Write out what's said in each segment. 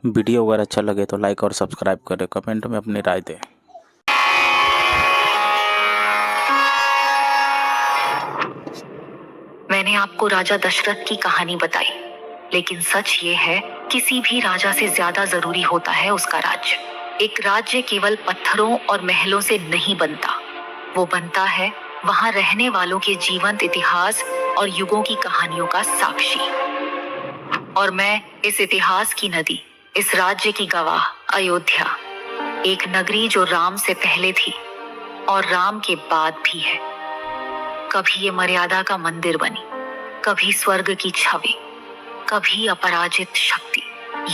Video अगर अच्छा लगे तो लाइक और सब्सक्राइब करें, कमेंट में अपनी राय दें। मैंने आपको राजा दशरथ की कहानी बताई, लेकिन सच ये है, किसी भी राजा से ज्यादा जरूरी होता है उसका राज्य। एक राज्य केवल पत्थरों और महलों से नहीं बनता, वो बनता है वहां रहने वालों के जीवंत इतिहास और युगों की कहानियों का साक्षी। और मैं इस इतिहास की नदी, इस राज्य की गवाह, अयोध्या, एक नगरी जो राम से पहले थी और राम के बाद भी है। कभी ये मर्यादा का मंदिर बनी, कभी स्वर्ग की छवि, कभी अपराजित शक्ति।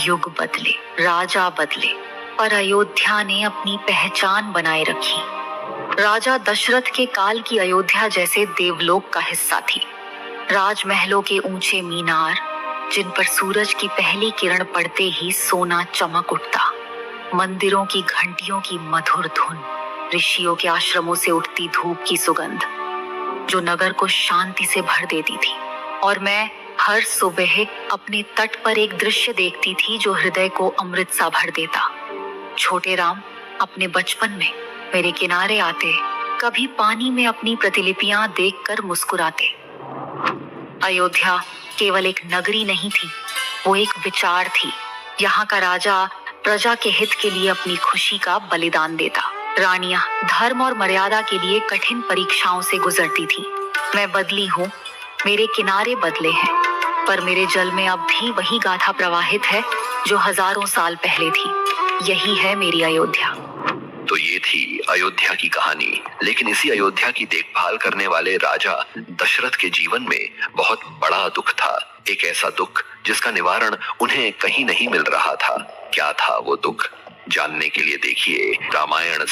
युग बदले, राजा बदले, पर अयोध्या ने अपनी पहचान बनाए रखी। राजा दशरथ के काल की अयोध्या जैसे देवलोक का हिस्सा थी। राजमहलों के ऊंचे मीनार, जिन पर सूरज की पहली किरण पड़ते ही सोना चमक उठता, मंदिरों की घंटियों की मधुर धुन, ऋषियों के आश्रमों से उठती धूप की सुगंध, जो नगर को शांति से भर देती थी। और मैं हर सुबह अपने तट पर एक दृश्य देखती थी जो हृदय को अमृत सा भर देता। छोटे राम अपने बचपन में मेरे किनारे आते, कभी पानी में अपनी प्रतिलिपियां देखकर मुस्कुराते। अयोध्या केवल एक नगरी नहीं थी, वो एक विचार थी। यहाँ का राजा प्रजा के हित के लिए अपनी खुशी का बलिदान देता। रानियां धर्म और मर्यादा के लिए कठिन परीक्षाओं से गुजरती थी। मैं बदली हूँ, मेरे किनारे बदले हैं, पर मेरे जल में अब भी वही गाथा प्रवाहित है जो हजारों साल पहले थी। यही है मेरी अयोध्या। तो ये थी अयोध्या की कहानी। लेकिन इसी अयोध्या की देखभाल करने वाले राजा दशरथ के जीवन में बहुत बड़ा दुख था। एक ऐसा दुख जिसका निवारण उन्हें कहीं नहीं मिल रहा था। क्या था वो दुख? जानने के लिए देखिए रामायण